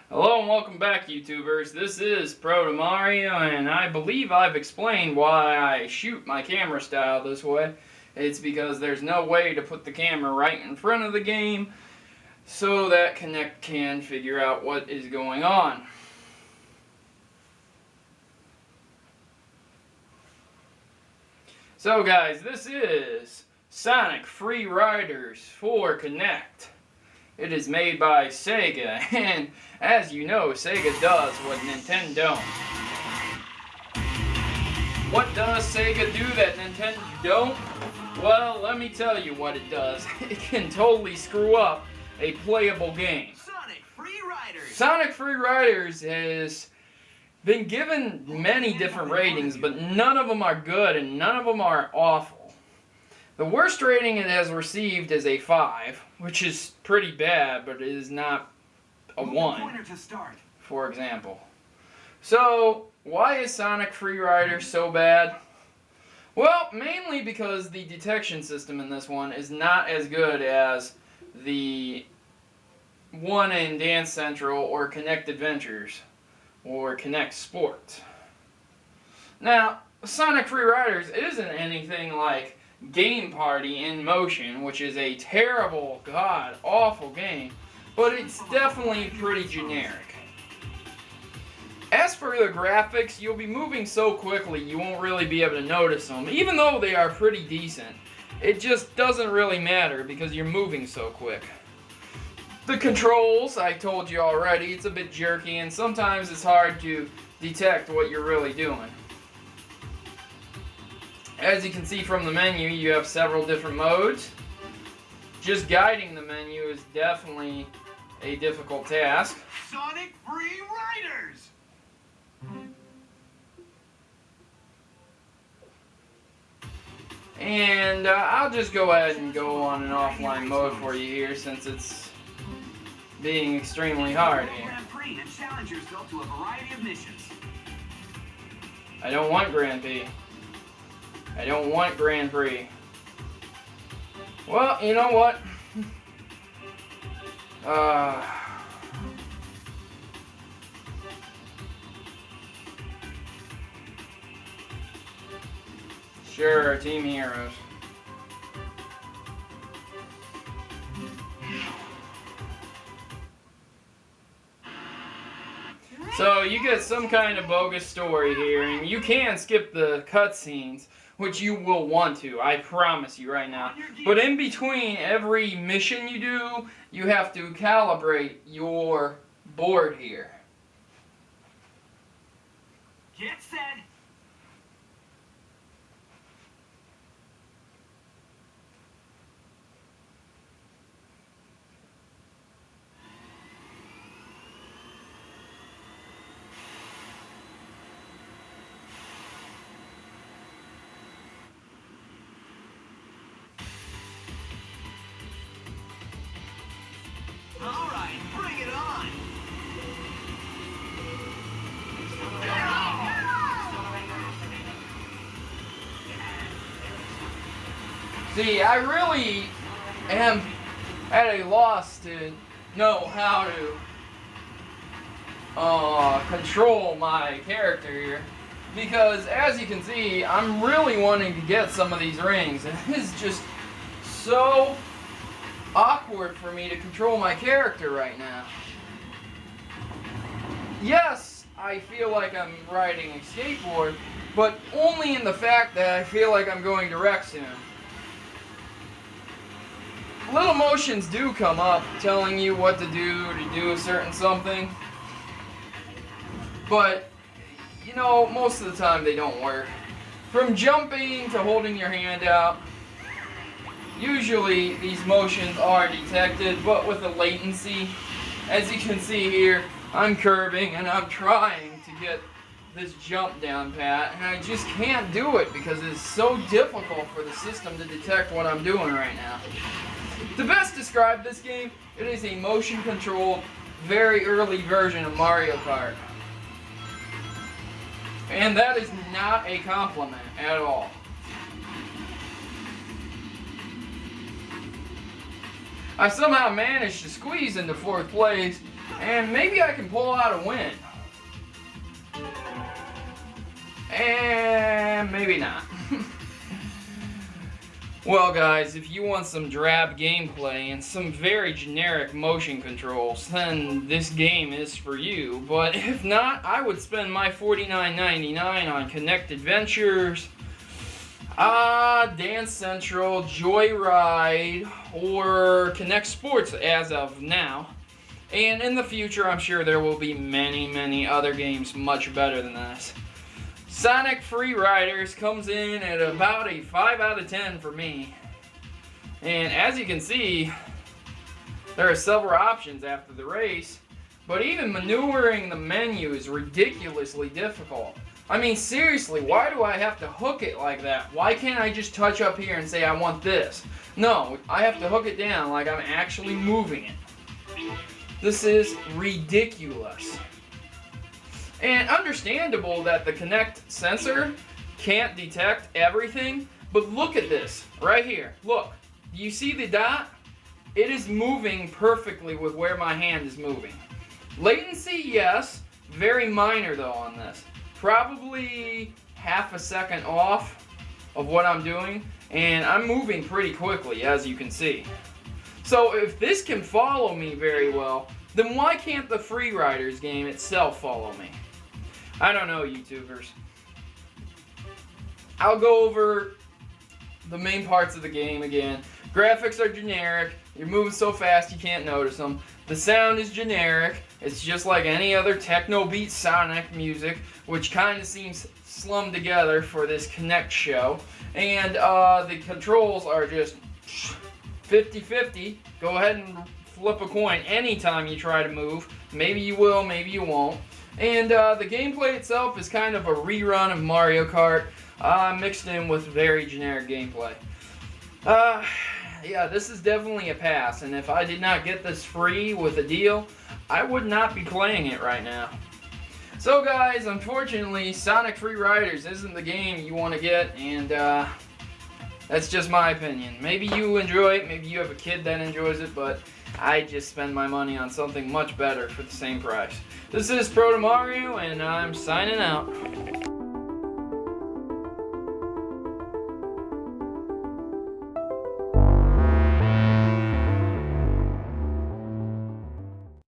Hello and welcome back, YouTubers. This is Protomario, and I believe I've explained why I shoot my camera style this way. It's because there's no way to put the camera right in front of the game so that Kinect can figure out what is going on. So guys, this is Sonic Furī Raidāzu for Kinect. It is made by Sega, and as you know, Sega does what Nintendo don't. What does Sega do that Nintendo don't? Well, let me tell you what it does. It can totally screw up a playable game. Sonic Furī Raidāzu! Sonic Furī Raidāzu has been given many different ratings, but none of them are good and none of them are awful. The worst rating it has received is a 5, which is pretty bad, but it is not a 1, for example. So, why is Sonic Furī Raidāzu so bad? Well, mainly because the detection system in this one is not as good as the one in Dance Central or Kinect Adventures or Kinect Sports. Now, Sonic Furī Raidāzu isn't anything like Game Party in Motion, which is a terrible, god-awful game, but it's definitely pretty generic. As for the graphics, you'll be moving so quickly you won't really be able to notice them, even though they are pretty decent. It just doesn't really matter because you're moving so quick. The controls, I told you already, it's a bit jerky and sometimes it's hard to detect what you're really doing. As you can see from the menu, you have several different modes. Just guiding the menu is definitely a difficult task. Sonic Furī Raidāzu! And I'll just go ahead and go on an offline mode for you here since it's being extremely hard here. Grand Prix and challenge yourself to a variety of missions. I don't want Grand Prix. I don't want Grand Prix. Well, you know what? Sure, Team Heroes. So, you get some kind of bogus story here, and you can skip the cutscenes, which you will want to, I promise you right now. But in between every mission you do, you have to calibrate your board here. Get set! All right, bring it on! See, I really am at a loss to know how to control my character here. Because, as you can see, I'm really wanting to get some of these rings. And it is just so awkward for me to control my character right now. Yes, I feel like I'm riding a skateboard, but only in the fact that I feel like I'm going to wreck soon. Little motions do come up telling you what to do a certain something. But, you know, most of the time they don't work. From jumping to holding your hand out, usually these motions are detected, but with a latency. As you can see here, I'm curving and I'm trying to get this jump down pat, and I just can't do it because it's so difficult for the system to detect what I'm doing right now. To best describe this game, it is a motion-controlled, very early version of Mario Kart. And that is not a compliment at all. I somehow managed to squeeze into 4th place, And maybe I can pull out a win. And maybe not. Well guys, if you want some drab gameplay and some very generic motion controls, then this game is for you. But if not, I would spend my $49.99 on Kinect Adventures, Dance Central, Joyride, or Kinect Sports as of now. And in the future, I'm sure there will be many, many other games much better than this. Sonic Furī Raidāzu comes in at about a 5 out of 10 for me. And as you can see, there are several options after the race, but even maneuvering the menu is ridiculously difficult. I mean, seriously, why do I have to hook it like that? Why can't I just touch up here and say I want this? No, I have to hook it down like I'm actually moving it. This is ridiculous. And understandable that the Kinect sensor can't detect everything, but look at this right here. Look, do you see the dot? It is moving perfectly with where my hand is moving. Latency, yes, very minor though on this. Probably half a second off of what I'm doing, and I'm moving pretty quickly, as you can see. So if this can follow me very well, then why can't the Furī Raidāzu game itself follow me? I don't know, YouTubers. I'll go over the main parts of the game again. Graphics are generic. You're moving so fast you can't notice them. The sound is generic. It's just like any other techno beat Sonic music, which kind of seems slummed together for this Kinect show. And the controls are just 50-50. Go ahead and flip a coin anytime you try to move. Maybe you will, maybe you won't. And the gameplay itself is kind of a rerun of Mario Kart, mixed in with very generic gameplay. Yeah, this is definitely a pass, and if I did not get this free with a deal, I would not be playing it right now. So guys, unfortunately, Sonic Furī Raidāzu isn't the game you want to get, and that's just my opinion. Maybe you enjoy it, maybe you have a kid that enjoys it, but I just spend my money on something much better for the same price. This is Protomario, and I'm signing out.